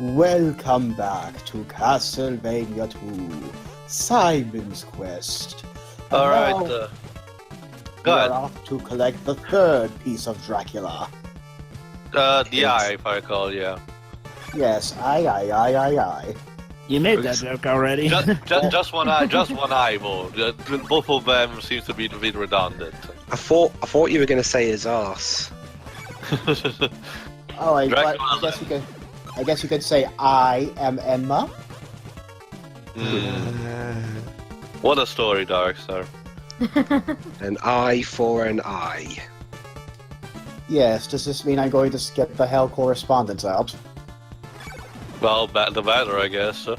Welcome back to Castlevania 2, Simon's Quest. And Alright, now go we are ahead. off to collect the third piece of Dracula. The eye, if I recall, yeah. Yes, aye. You made that joke already. Just one eye, though. Both of them seems to be a bit redundant. I thought you were going to say his arse. Oh, I Dracula. guess you could say I am Emma. What a story, Darkstar. An eye for an eye. Yes, does this mean I'm going to skip the hell correspondence out? Well, the better, I guess. Oh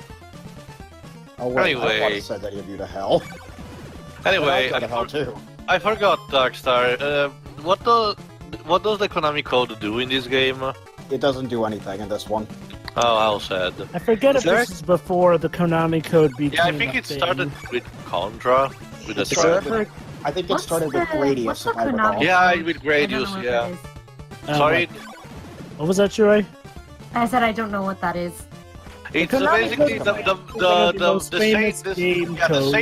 wait, I don't want Anyway. to send any of you to hell. Anyway, I'll go to hell too. I forgot, Darkstar. What does the Konami code do in this game? It doesn't do anything in this one. Oh, how sad. I forget if Is there- this is before the Konami code became Yeah, I think a it thing. started with Contra, with the It started Strike. with- I think it started with Gradius, if I recall. Konami? Yeah, with I don't know Gradius, what yeah. that is. Sorry, What was that, Shirai? I said I don't know what that is. it's Konami basically code is the most famous game code.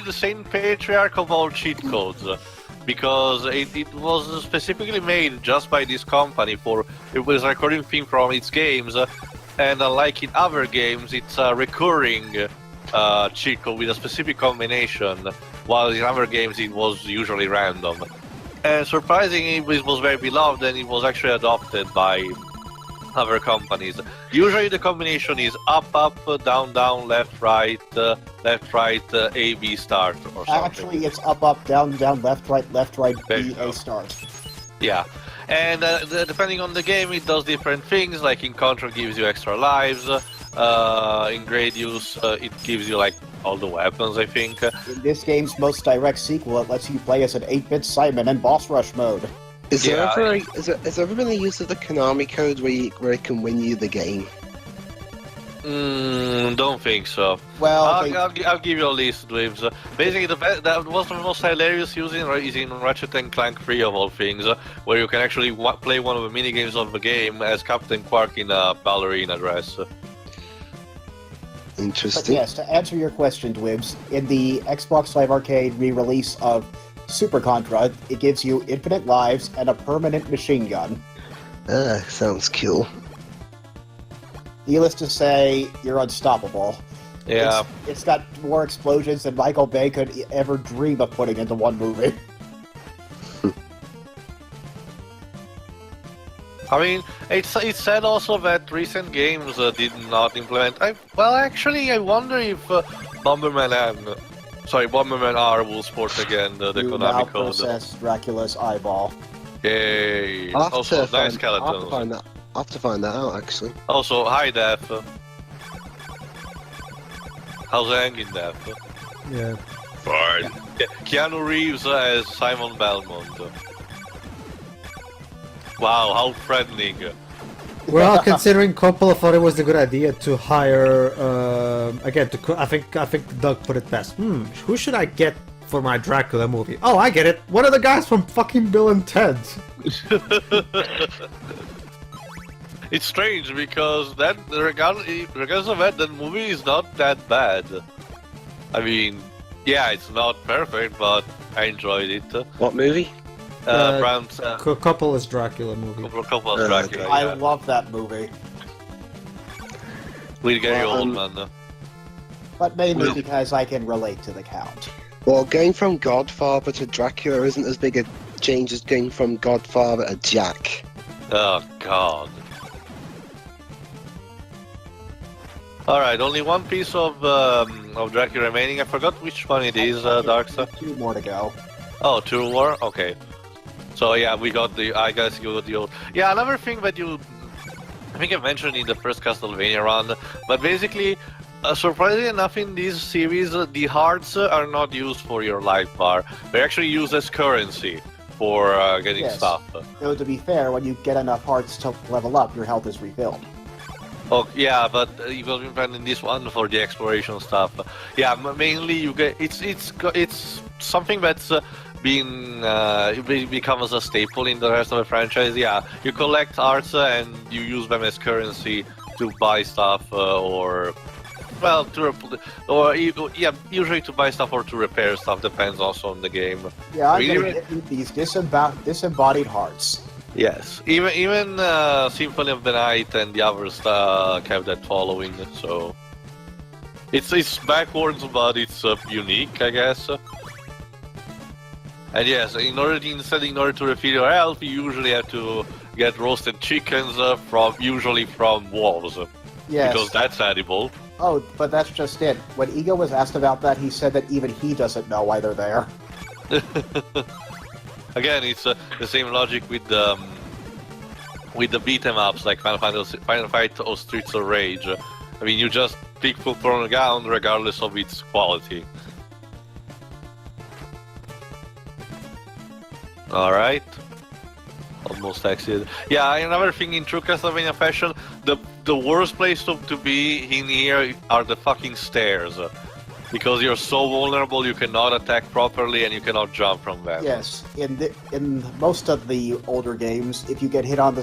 the same patriarch of all cheat codes, because it was specifically made just by this company for it was recording thing from its games, and unlike in other games, it's a recurring cheat code with a specific combination, while in other games it was usually random. And surprisingly, it was very beloved, and it was actually adopted by other companies. Usually the combination is up, down, down, left, right, A, B, start, or something. Actually, it's up, down, left, right, There B, you go. A, start. Yeah. And depending on the game, it does different things, like in Contra gives you extra lives, in Gradius it gives you like all the weapons, I think. In this game's most direct sequel, it lets you play as an 8-bit Simon in boss rush mode. Is there Yeah. ever been a use of the Konami code where it can win you the game? Don't think so. Well, I'll give you a list with basically that was the most hilarious using is in Ratchet and Clank 3 of all things, where you can actually play one of the mini games of the game as Captain Quark in a ballerina dress. but Interesting. yes, to answer your question, Dwibs, in the Xbox Live Arcade re-release of Super Contra, it gives you infinite lives and a permanent machine gun. Sounds cool. Needless to say, you're unstoppable. Yeah. It's got more explosions than Michael Bay could ever dream of putting into one movie. I mean, it's said also that recent games did not implement. Actually, I wonder if Bomberman R will support again the You now Konami code. possess Dracula's eyeball. Yay! I'll have Also, to nice find- I'll have to skeletons. find that. I'll have to find that out, actually. Also, high def. How's hanging def? Yeah. Fine. Yeah. Keanu Reeves as Simon Belmont. Wow, how threatening. Well, considering Coppola thought it was a good idea to hire, I think Doug put it best. Who should I get for my Dracula movie? Oh, I get it. One of the guys from fucking Bill and Ted. It's strange because that, regardless of that movie is not that bad. I mean, yeah, it's not perfect, but I enjoyed it. What movie? Brown's Coppola's Dracula movie. couple of Dracula, I yeah. love that movie, With Gary Well, Oldman. but mainly because I can relate to the Count. Well, going from Godfather to Dracula isn't as big a change as going from Godfather to Jack. Oh god. Alright, only one piece of Dracula remaining. I forgot which one it is, Darkstar. 2 more to go. Oh, 2 more? Okay. So yeah, we got I guess you got the old... Yeah, another thing that I think I mentioned in the first Castlevania run, but basically, surprisingly enough in this series, the hearts are not used for your life bar. They're actually used as currency for getting Yes. stuff. Though to be fair, when you get enough hearts to level up, your health is refilled. Oh yeah, but you got implant in this one for the exploration stuff. Yeah, mainly you get it's something that's it becomes a staple in the rest of the franchise. Yeah, you collect arts and you use them as currency to buy stuff or well usually to buy stuff or to repair stuff, depends also on the game. Yeah, I'm Even- gonna get you these disembodied hearts. Yes, even Symphony of the Night and the others have that following, so it's backwards, but it's unique, I guess. And yes, in order to refill your health, you usually have to get roasted chickens usually from wolves, Yes. because that's edible. Oh, but that's just it. When Ego was asked about that, he said that even he doesn't know why they're there. Again, it's the same logic with the beat 'em ups like Final Fight or Streets of Rage. I mean, you just pick full throne ground regardless of its quality. All right. Almost exited. Yeah, another thing in true Castlevania fashion, the worst place to be in here are the fucking stairs. Because you're so vulnerable, you cannot attack properly and you cannot jump from them. Yes, in most of the older games, if you get hit on a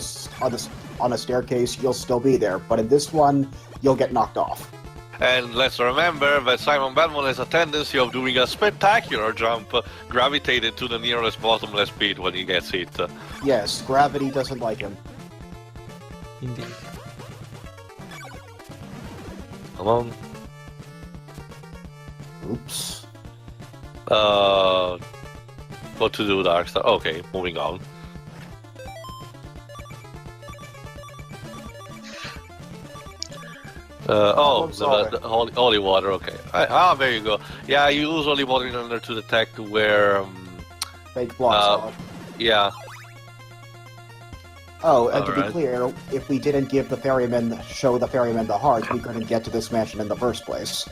staircase, you'll still be there. But in this one, you'll get knocked off. And let's remember that Simon Belmont has a tendency of doing a spectacular jump, gravitated to the nearest bottomless pit when he gets hit. Yes, gravity doesn't like him. Indeed. Come on. Oops. What to do, Darkstar? Okay, moving on. The holy water, okay. There you go. Yeah, you use holy water in order to detect where... Fake blocks off. yeah. Oh, and to be Alright. clear, if we didn't give the ferryman the heart, we couldn't get to this mansion in the first place.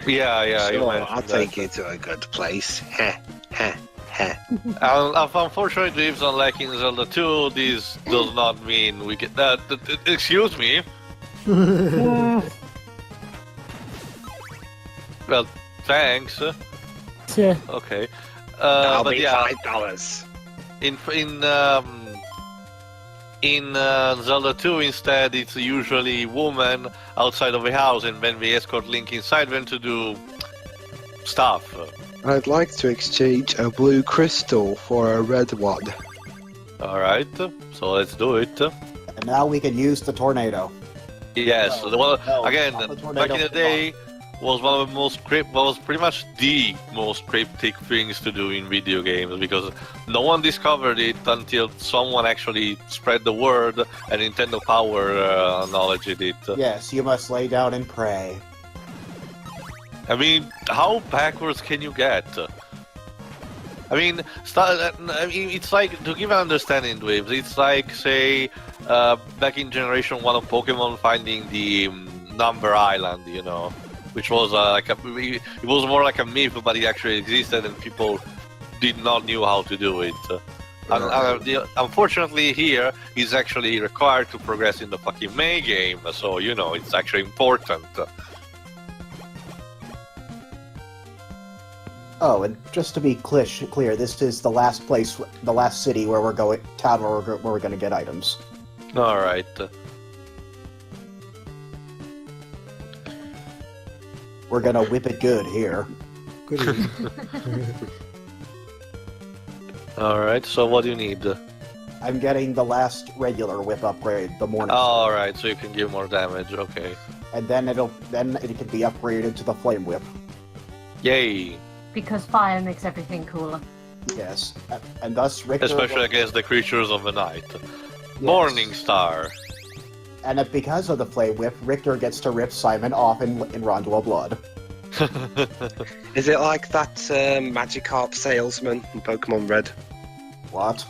Yeah, you Sure, mentioned I'll that. take you to a good place. Heh, heh, heh. Unfortunately, if unlike in Zelda 2, this does not mean we get that. Excuse me. Well, thanks. Yeah. Okay. That'll But be yeah, $5. in Zelda 2 instead, it's usually women outside of a house, and then we escort Link inside them to do stuff. I'd like to exchange a blue crystal for a red one. All right, so let's do it. And now we can use the tornado. Yes. No, Well, no, again, not the tornado back in the for day, was one of the most was pretty much the most cryptic things to do in video games, because no one discovered it until someone actually spread the word and Nintendo Power acknowledged it. Yes, you must lay down and pray. I mean, how backwards can you get? I mean, it's like, to give an understanding, Dweebs, it's like, say, back in Generation 1 of Pokemon finding the Number Island, you know, which was it was more like a myth, but it actually existed and people did not knew how to do it. Unfortunately, here is actually required to progress in the fucking May game, so, you know, it's actually important. Oh, and just to be clear, this is the last city where we're going, town where we're going to get items. Alright. We're gonna whip it good here. Good evening. Alright, so what do you need? I'm getting the last regular whip upgrade, the morning. Alright, so you can give more damage, okay. And then it can be upgraded to the flame whip. Yay! Because fire makes everything cooler. Yes, and thus Richter. Especially against the creatures of the night. Morning Star! And because of the flame whip, Richter gets to rip Simon off in Rondual Blood. Is it like that Magikarp salesman in Pokemon Red? What?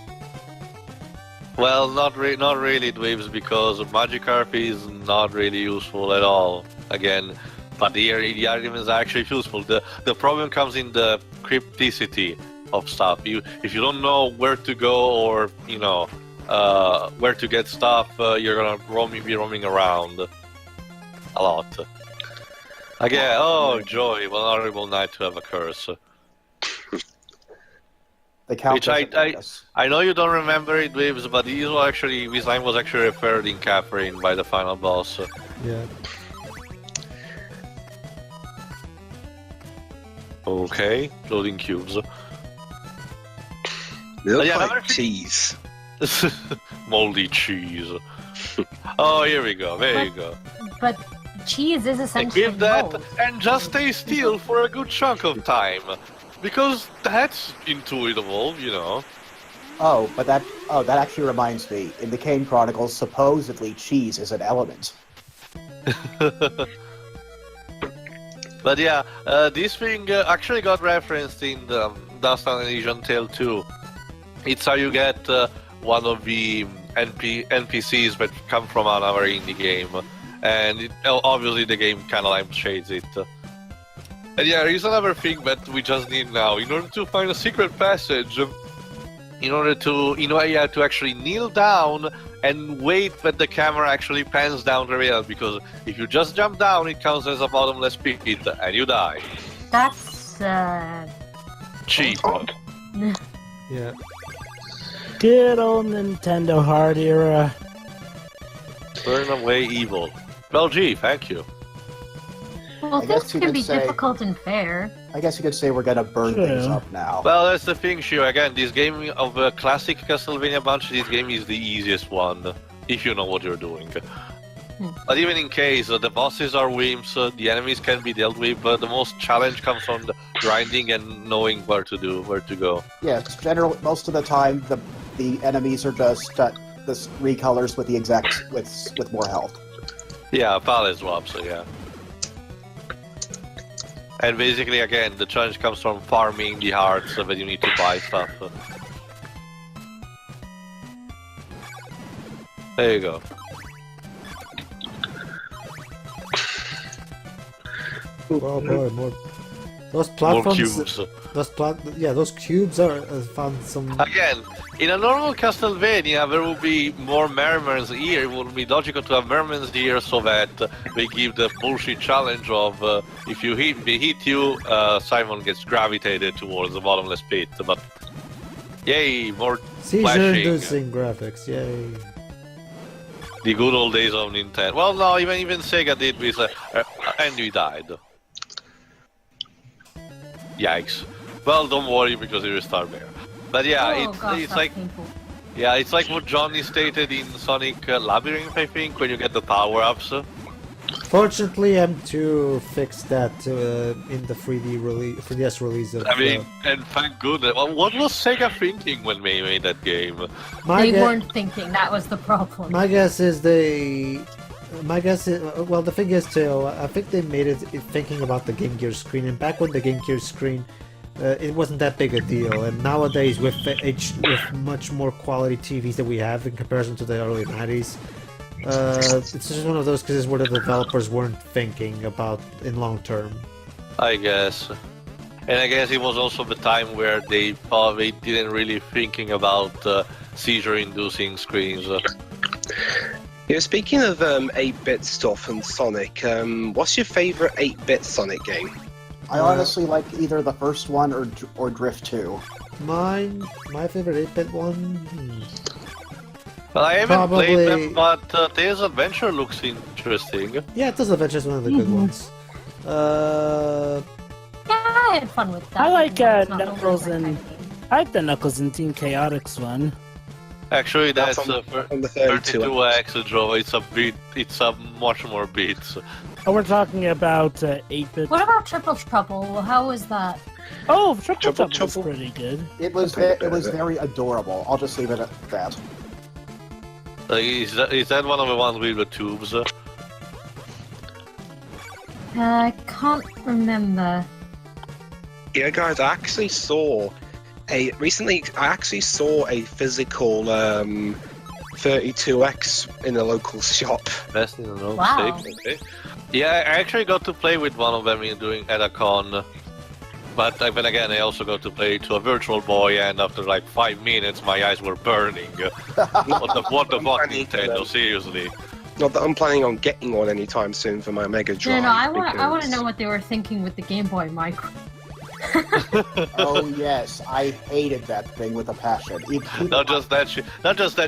Well, not really, Dweebs, because Magikarp is not really useful at all. Again, but the items are actually useful. The problem comes in the crypticity of stuff. If you don't know where to go or, you know, where to get stuff, you're gonna be roaming around a lot. Again, oh joy, what an horrible night to have a curse. The count Which I- doesn't like us. I know you don't remember it, Waves, but this line was actually referred in Catherine by the final boss. Yeah. Okay, loading cubes. They look Yeah, like another thing- cheese. Moldy cheese. Oh, here we go. There you go. But cheese is essentially Give that mold. and just stay still for a good chunk of time. Because that's intuitable, you know. That actually reminds me. In the Kane Chronicles, supposedly cheese is an element. But yeah, this thing actually got referenced in the Dust and Elysian Tale 2. It's how you get one of the NPCs that come from another indie game. And obviously the game kind of lampshades it. And yeah, here's another thing that we just need now. In order to find a secret passage, you have to actually kneel down and wait that the camera actually pans down the rail, because if you just jump down, it counts as a bottomless pit and you die. That's Cheap. Yeah. Good old Nintendo hard era. Burn away evil. Well, gee, thank you. well, I guess things you can could be say- difficult and fair. I guess you could say we're gonna burn things True. up now. Well, that's the thing, Shio. Again, this game of a classic Castlevania bunch, this game is the easiest one, if you know what you're doing. But even in case, the bosses are wimps, the enemies can be dealt with, but the most challenge comes from the grinding and knowing where to go. Yes, generally, most of the time, the enemies are just this recolors with the exact with more health. Yeah, palette swaps, so yeah. And basically, again, the challenge comes from farming the hearts so that you need to buy stuff. There you go. Oh boy, more. Those More platforms. cubes. Those cubes are found some. Again, in a normal Castlevania, there will be more mermaids here. It would be logical to have mermaids here so that they give the bullshit challenge of if they hit you, Simon gets gravitated towards the bottomless pit. But yay, more Seizure-inducing graphics, yay. the good old days of Nintendo. Well, no, even Sega did this, and we died. Yikes. Well, don't worry because you restart there. But yeah, oh, gosh, it's that's like painful. it's like what Johnny stated in Sonic Labyrinth, I think, when you get the power-ups. Fortunately, M2 fixed that in the 3DS release of. I mean, and thank goodness. Well, what was Sega thinking when they made that game? They weren't thinking, that was the problem. My guess is well, the thing is too, I think they made it thinking about the Game Gear screen, and back when the Game Gear screen, it wasn't that big a deal, and nowadays with much more quality TVs that we have in comparison to the early 90s, it's just one of those cases where the developers weren't thinking about in long term. I guess. And I guess it was also the time where they probably didn't really thinking about seizure-inducing screens. Yeah, speaking of 8-bit stuff and Sonic, what's your favourite 8-bit Sonic game? I honestly like either the first one or Drift 2. My favorite 8-bit one. Well, I haven't Probably- played them, but Tales Adventure looks interesting. Yeah, Tales Adventure is one of the good ones. Yeah, I had fun with that. I like It's not Knuckles over that and kind of game. I like the Knuckles and Team Chaotix one. Actually, that's on the 32. 32X draw. It's a much more bits. Oh, we're talking about 8-bit. What about Triple Trouble? How was that? Oh, Triple Trouble Trouble was Trouble? pretty good. It was I think it was that- very adorable. I'll just leave it at that. Is that one of the ones with the tubes? I can't remember. Yeah, guys, I actually saw a physical 32X in a local shop. Best in the known Wow. state. Okay. Yeah, I actually got to play with one of them at a con. But then again, I also got to play to a Virtual Boy, and after like 5 minutes, my eyes were burning. What the fuck, Nintendo? Seriously? Not that I'm planning on getting one anytime soon for my Mega Drive. No, I want to because- know what they were thinking with the Game Boy Micro. Oh yes, I hated that thing with a passion. Not just that,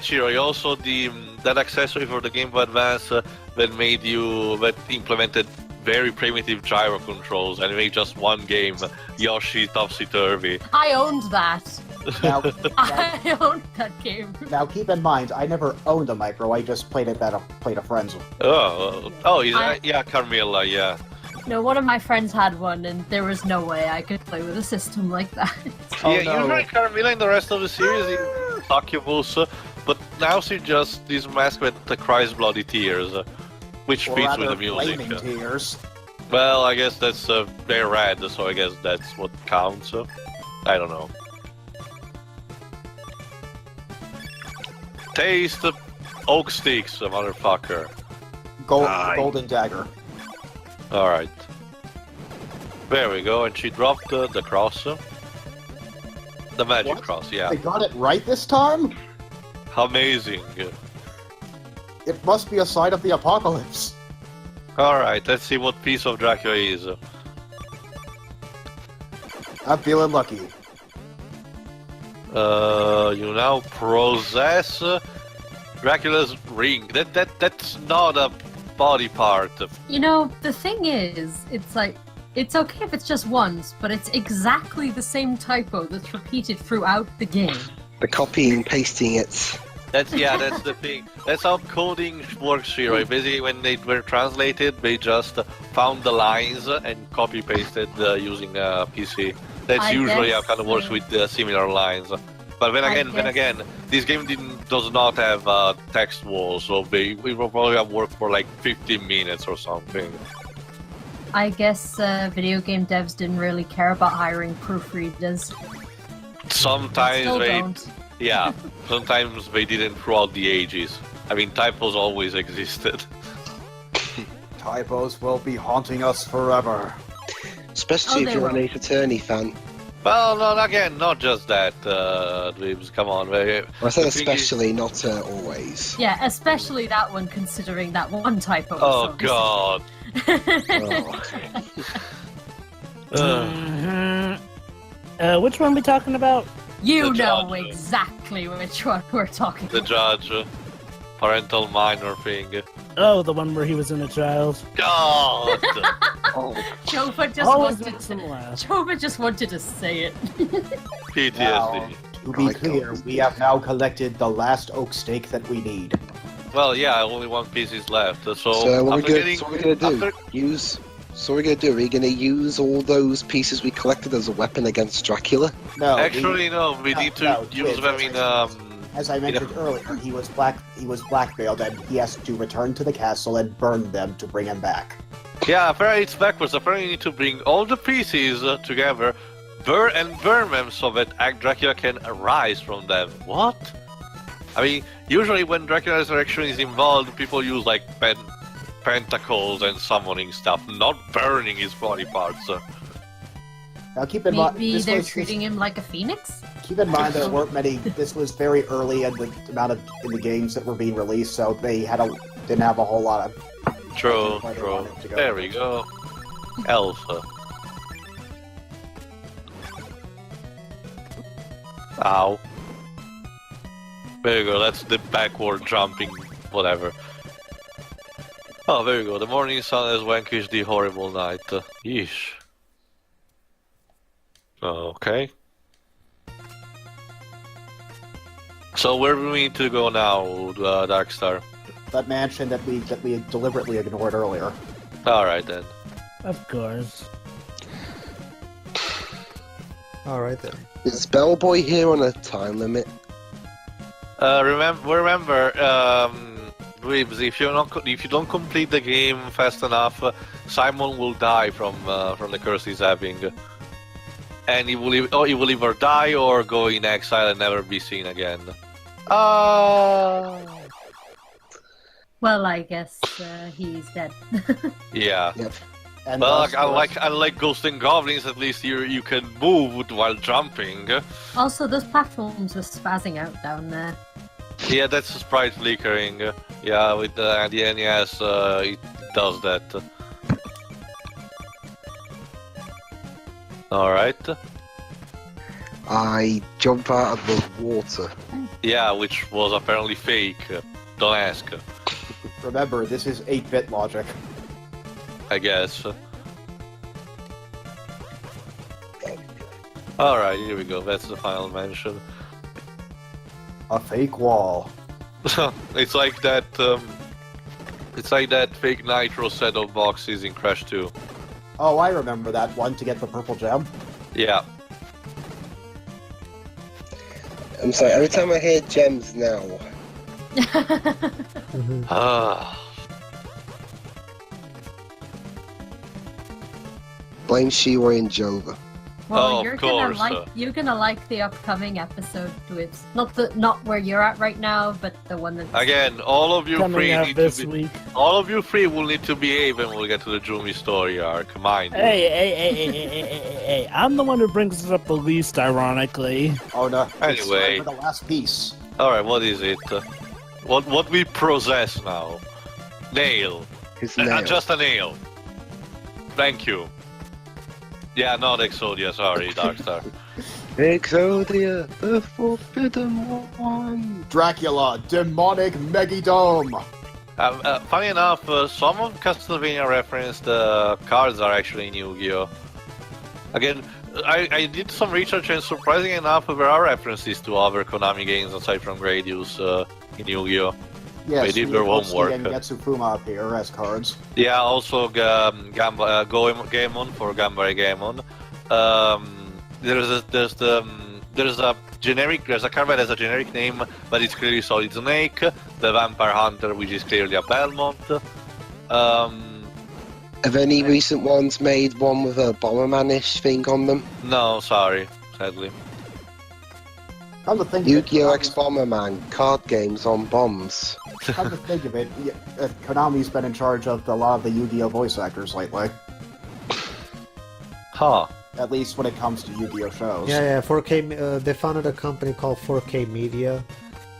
Shiro. Also that accessory for the Game Boy Advance that implemented very primitive gyro controls and made just one game, Yoshi Topsy Turvy. I owned that. Now, I owned that game. now keep in mind, I never owned a micro. I just played it at a friend's. Yeah, Carmilla, yeah. No, one of my friends had one, and there was no way I could play with a system like that. Oh, Yeah, no. usually Carmilla in the rest of the series is succubus, but now she's just this mask with the cries bloody tears, which Or fits with rather, the music. flaming tears. Well, I guess that's they're red, so I guess that's what counts. I don't know. Taste the oak sticks, motherfucker. Golden dagger. Alright. There we go, and she dropped the cross. The magic What? cross, yeah. I got it right this time? Amazing. It must be a sign of the apocalypse. Alright, let's see what piece of Dracula is. I'm feeling lucky. You now possess Dracula's ring. That's not a body part. You know, the thing is, it's like, it's okay if it's just once, but it's exactly the same typo that's repeated throughout the game. The copying and pasting it. That's the thing. That's how coding works, Shiro. Basically, when they were translated, they just found the lines and copy pasted using a PC. That's I usually how guess, it kind of works with similar lines. But then again, this game does not have text walls, so we will probably have worked for like 15 minutes or something. I guess video game devs didn't really care about hiring proofreaders. Sometimes Still they, don't. yeah, sometimes they didn't throughout the ages. I mean, typos always existed. Typos will be haunting us forever. Especially if they you're an will. Ace Attorney fan. Well, not just that, Dweebs, come on. I said the thing especially, not always. Yeah, especially that one, considering that one typo. Oh, was so God. Oh. Which one we talking about? You The know judge. exactly which one we're talking The about. judge, parental minor thing. Oh, the one where he was in a child. God! Oh. Jova just Always wanted makes them laugh. Jova just wanted to say it. PTSD. Now, to be My clear, God. we have now collected the last oak stake that we need. Well, yeah, only one piece is left. So, So what after we're gonna do? after- So we're gonna do? Are we gonna use all those pieces we collected as a weapon against Dracula? No, Actually, no, we No, need to no, use wait, them in, as I mentioned earlier, he was blackmailed, and he has to return to the castle and burn them to bring him back. yeah, apparently it's backwards. Apparently you need to bring all the pieces together, burn them so that Dracula can arise from them. What? I mean, usually when Dracula resurrection is involved, people use like pentacles and summoning stuff, not burning his body parts. Now, keep in mind, Maybe they're treating him like a phoenix? Keep in mind there weren't many. This was very early in the amount of in the games that were being released, so they didn't have a whole lot of. True, why they true. wanted to go. There we go. Elsa. Ow. There you go, that's the backward jumping, whatever. Oh, there you go, the morning sun has vanquished the horrible night. Yeesh. Okay. So where do we need to go now, Darkstar? That mansion that we deliberately ignored earlier. Alright then. Of course. Alright then. Is Bellboy here on a time limit? Remember, Dweebs, if you don't complete the game fast enough, Simon will die from the curse he's having, and he will either die or go in exile and never be seen again. Well, I guess he's dead. Yeah. Yep. And Well, thus, unlike Ghosts and Goblins, at least you can move while jumping. Also, those platforms are spazzing out down there. Yeah, that's a sprite flickering. Yeah, with the NES, it does that. Alright. I jump out of the water. Yeah, which was apparently fake. Don't ask, Remember, this is 8-bit logic. I guess. Alright, here we go. That's the final mention. A fake wall. It's like that. It's like that fake Nitro set of boxes in Crash 2. Oh, I remember that one to get the purple gem. Yeah. I'm sorry, every time I hear gems now, Ah. blame Shiwa and Jova. Well, Oh, of you're course. gonna like the upcoming episode twits. Not where you're at right now, but the one that's Again, all of you Coming three out need this to be. week. All of you three will need to behave when we get to the Jumi story arc. Mind you. Hey, I'm the one who brings it up the least, ironically. Oh no. it's Anyway. for the last piece. All right, what is it? What we possess now? Nail. His nail. Just a nail. Thank you. Yeah, not Exodia. Sorry, Darkstar. Exodia, the forbidden one. Dracula, demonic Megidome. Funny enough, some of Castlevania referenced cards are actually in Yu-Gi-Oh! Again, I did some research and surprisingly enough, there are references to other Konami games aside from Gradius in Yu-Gi-Oh! Yes, They did we their have Otsuki homework. and Getsufuma appear as cards. Yeah, also Goemon for Gambare Gaemon. There's a card that has a generic name, but it's clearly Solid Snake. The Vampire Hunter, which is clearly a Belmont. Have any recent ones made one with a Bomberman-ish thing on them? No, sorry, sadly. Come to think of it, Yu-Gi-Oh! X Bomberman, card games on bombs. Come to think of it, Konami's been in charge of a lot of the Yu-Gi-Oh! Voice actors lately. Huh. At least when it comes to Yu-Gi-Oh! Shows. Yeah, 4K. They founded a company called 4K Media,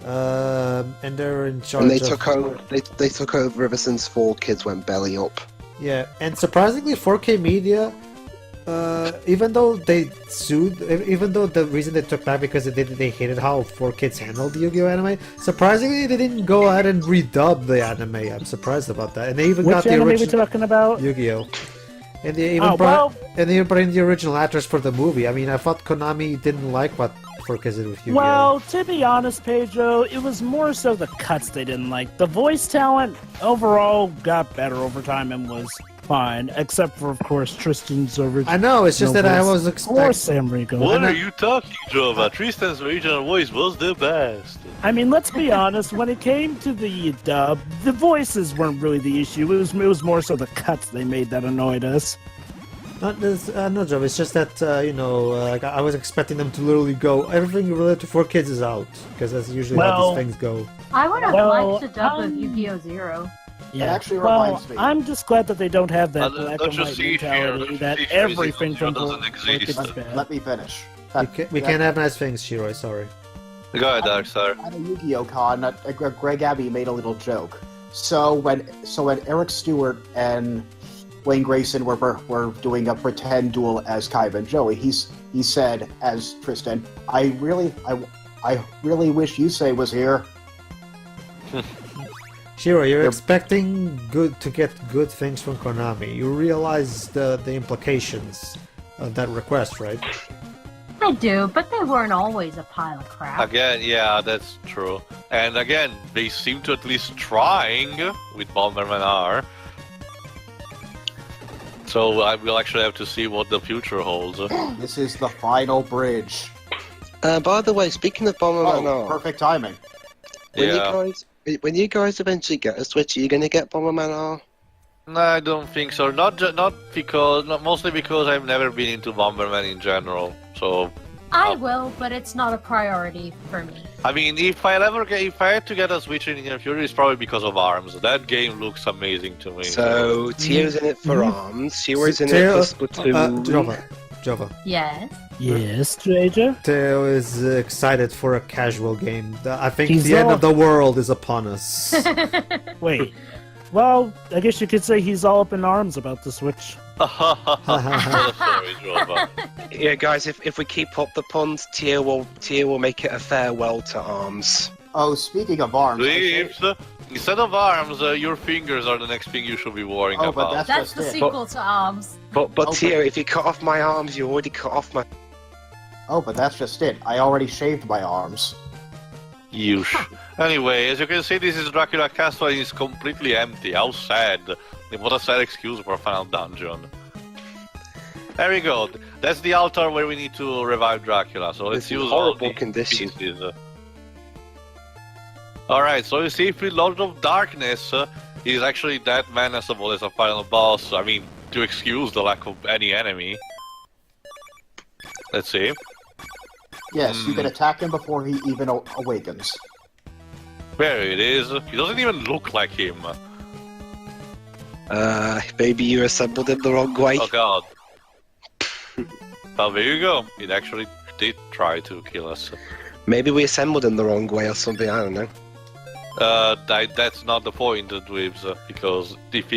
and they're in charge. And they of... took over. They took over ever since 4Kids went belly up. Yeah, and surprisingly, 4K Media, even though they sued, even though the reason they took back because they hated how 4Kids handled the Yu-Gi-Oh! Anime, surprisingly they didn't go ahead and redub the anime. I'm surprised about that. And they even Which got the anime we original talking about? Yu-Gi-Oh! And they even brought in the original actors for the movie. I mean, I thought Konami didn't like what 4Kids did with Yu-Gi-Oh! Well, to be honest, Pedro, it was more so the cuts they didn't like. The voice talent overall got better over time and was fine, except for, of course, Tristan's original. I know, it's just that I was Or expecting... Sam Rico. What are you talking, Jova? Tristan's original voice was the best. I mean, let's be honest. When it came to the dub, the voices weren't really the issue. It was more so the cuts they made that annoyed us. No, Joe, it's just that, like, I was expecting them to literally go, everything related to 4Kids is out, because that's usually how these things go. I would have Well, liked a dub of Yu-Gi-Oh! Zero. It actually well, reminds me. I'm just glad that they don't have that black don't and you white see here, mentality don't you that see everything Zero from doesn't 4Kids exist. is bad. Let me finish. We can't have nice things, Shiroi, sorry. Go ahead, Darkstar. At a Yu-Gi-Oh! Con, Greg Abbey made a little joke. So when Eric Stewart and Wayne Grayson were doing a pretend duel as Kaiba and Joey, he said as Tristan, I really wish Yusei was here. Shiro, you're expecting to get good things from Konami. You realize the implications of that request, right? I do, but they weren't always a pile of crap. Again, yeah, that's true. And again, they seem to at least trying with Bomberman R. So I will actually have to see what the future holds. This is the final bridge. By the way, speaking of Bomberman Oh, R, perfect timing. when you guys eventually get a Switch, are you going to get Bomberman R? No, I don't think so. Mostly because I've never been into Bomberman in general. So I will, but it's not a priority for me. I mean, if I had to get a Switch in the future, it's probably because of ARMS. That game looks amazing to me. So Tio's in it for ARMS, Shiro's in it for Splatoon. Jova. Yes. Yes, Stranger? Teo is excited for a casual game. I think He's the end all- of the world is upon us. Wait. Well, I guess you could say he's all up in arms about the Switch. Sorry, Drova. Yeah, guys, if we keep up the puns, Tia will make it a farewell to arms. Oh, speaking of arms, Please, instead of arms, your fingers are the next thing you should be worrying Oh, but about. That's just the it. sequel to Arms. But Okay. Tia, if you cut off my arms, you already cut off my. Oh, but that's just it. I already shaved my arms. Yush. Anyway, as you can see, this is Dracula Castle and it's completely empty. How sad. What a sad excuse for a final dungeon. There we go. That's the altar where we need to revive Dracula. So let's It's in use all horrible the condition. pieces. Alright, so you see, if we Lord of Darkness is actually that menaceable as a final boss. I mean, to excuse the lack of any enemy. Let's see. Yes, you can attack him before he even awakens. There it is. He doesn't even look like him. Maybe you assembled him the wrong way. Oh god. Well, there you go. It actually did try to kill us. Maybe we assembled him the wrong way or something. I don't know. That's not the point, Dweebs, because if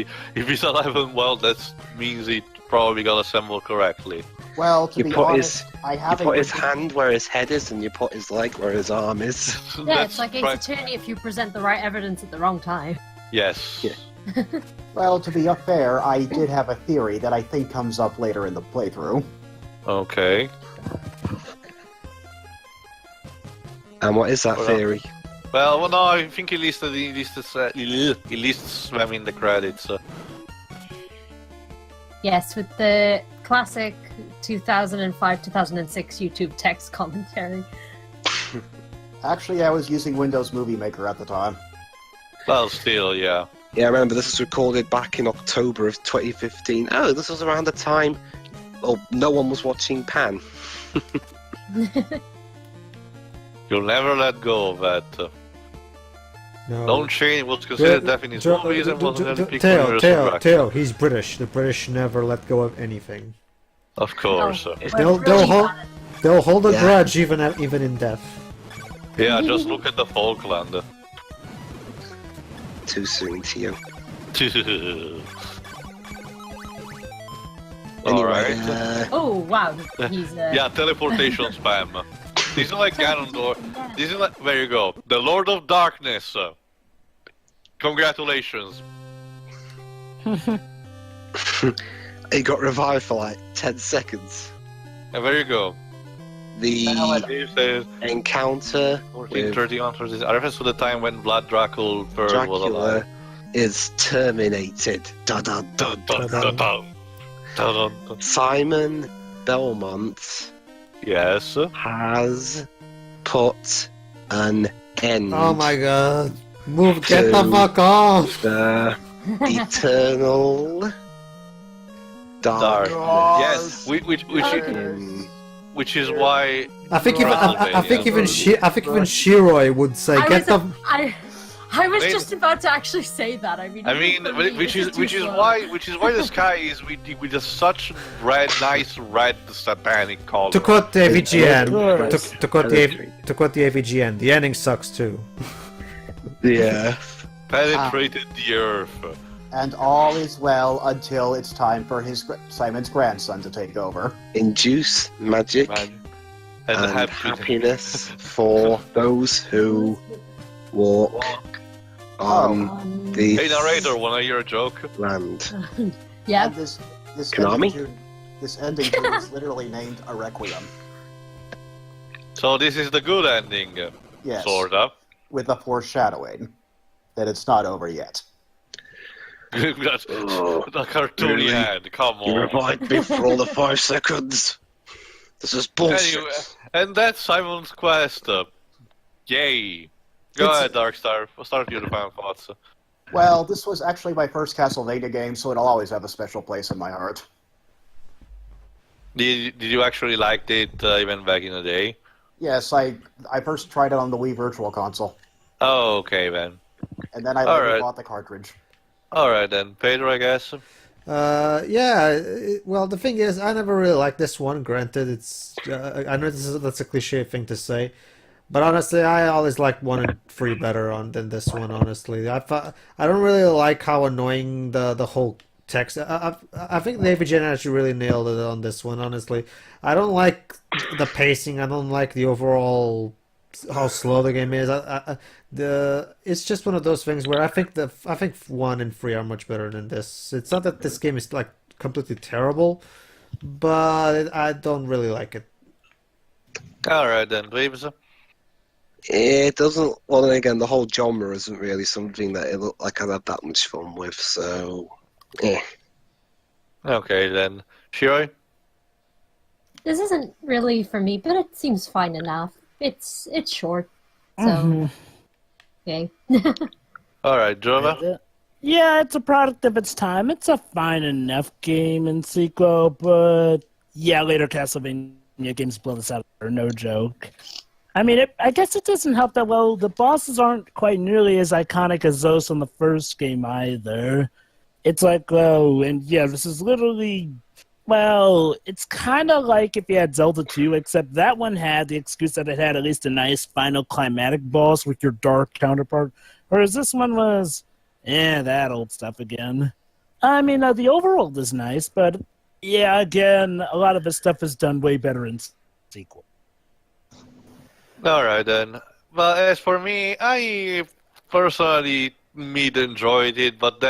he's alive and well, that means he probably got assembled correctly. Well, to You be put honest, I You haven't. put his hand where his head is, and you put his leg where his arm is. Yeah, That's it's like Ace right. Attorney if you present the right evidence at the wrong time. Yes. Yeah. Well, to be fair, I did have a theory that I think comes up later in the playthrough. Okay. And what is that Well, theory? Well, no, I think he lists them in the credits. Yes, with the classic 2005-2006 YouTube text commentary. Actually, I was using Windows Movie Maker at the time. Well, still, yeah. Yeah, I remember this was recorded back in October of 2015. Oh, this was around the time. Well, no one was watching Pan. You'll never let go of that. No. Don't change what's considered death in his movies and wasn't going to pick Teo, he's British. The British never let go of anything. Of course. No, If we're They'll really hold bad at- they'll hold a Yeah. grudge even in death. Yeah, just look at the Falkland. Too soon, Tio. Alright. Oh wow, he's Yeah, teleportation spam. This is like Ganondorf. This is like, there you go. The Lord of Darkness. Congratulations. He got revived for like 10 seconds. And there you go. The It says encounter 1431 30. A reference to the time when Blood Dracula was alive. Dracula is terminated. Dun, dun, dun, dun. Dun, dun, dun. Dun, dun, dun. Simon Belmont Yes. has put an end Oh my god. Get the fuck off! the eternal Dark. darkness. Yes. Which is why. I think even I think Yeah. even Shiroi would say I get was, the I was Wait. just about to actually say that. I mean, which is why the sky is with a such nice red satanic color. to quote the AVGN Yes. to quote the AVGN, the ending sucks too. Yeah. Penetrated the earth. And all is well until it's time for Simon's grandson to take over. Induce magic Man. and And happiness for those who walk on the Hey narrator, wanna hear a joke? land. Yeah, And this Konami? ending tune is literally named a requiem. So this is the good ending, Yes, sort of. with a foreshadowing that it's not over yet. That's Oh, the cartoony really? hand, come You on. revived me for all the 5 seconds. This is bullshit. Anyway, and that's Simon's quest. Yay. Go ahead, Darkstar. We'll start with your final thoughts. Well, this was actually my first Castlevania game, so it'll always have a special place in my heart. Did you actually like it even back in the day? Yes, I first tried it on the Wii Virtual Console, Oh, okay then. and then I All later right. bought the cartridge. Alright then. Pedro, I guess. Well, the thing is, I never really liked this one. Granted, it's I know that's a cliche thing to say, But honestly, I always like 1 and 3 better than this one. Honestly, I don't really like how annoying the whole text. I think David Jen actually really nailed it on this one. Honestly, I don't like the pacing. I don't like the overall how slow the game is. It's just one of those things where I think 1 and 3 are much better than this. It's not that this game is like completely terrible, but I don't really like it. Alright then, Waves. It doesn't. Well, then again, the whole genre isn't really something that it looked like I'd have that much fun with. So, yeah. Okay then. Shiroi? This isn't really for me, but it seems fine enough. It's short, so Mhm. okay. Alright, Jova? Yeah, it's a product of its time. It's a fine enough game and sequel, but yeah, later Castlevania games blow this out of water, no joke. I mean, I guess it doesn't help that well. The bosses aren't quite nearly as iconic as those from the first game either. It's like, oh, and yeah, this is literally, well, it's kind of like if you had Zelda 2, except that one had the excuse that it had at least a nice final climatic boss with your dark counterpart, whereas this one was, that old stuff again. I mean, the overworld is nice, but yeah, again, a lot of the stuff is done way better in sequel. Alright then. Well, as for me, I personally enjoyed it, but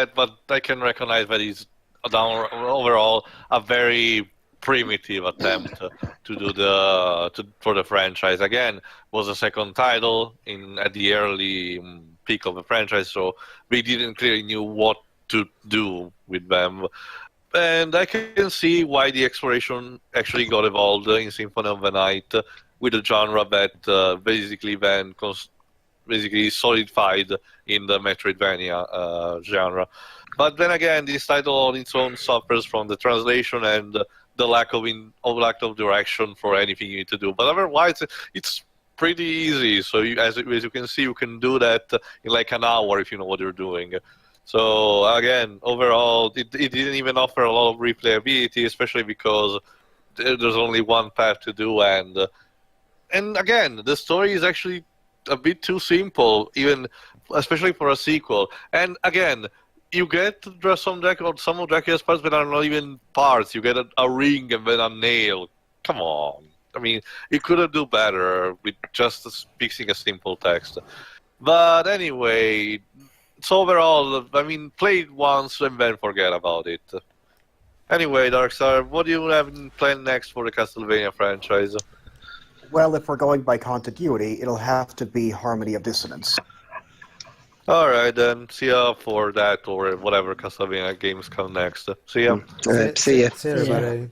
I can recognize that it's overall a very primitive attempt to do for the franchise. Again, was a second title at the early peak of the franchise, so we didn't clearly knew what to do with them. And I can see why the exploration actually got evolved in Symphony of the Night with a genre that basically then basically solidified in the Metroidvania genre. But then again, this title on its own suffers from the translation and the lack of direction for anything you need to do. But otherwise, it's pretty easy. So as you can see, you can do that in like an hour if you know what you're doing. So again, overall, it didn't even offer a lot of replayability, especially because there's only one path to do, and again, the story is actually a bit too simple, even especially for a sequel. And again, you get some of Dracula's parts that are not even parts. You get a ring and then a nail. Come on. I mean, you could do better with just fixing a simple text. But anyway, so overall, I mean, play it once and then forget about it. Anyway, Darkstar, what do you have planned next for the Castlevania franchise? Well, if we're going by continuity, it'll have to be Harmony of Dissonance. Alright then, see ya for that or whatever Castlevania games come next. See ya. See ya. See you, everybody.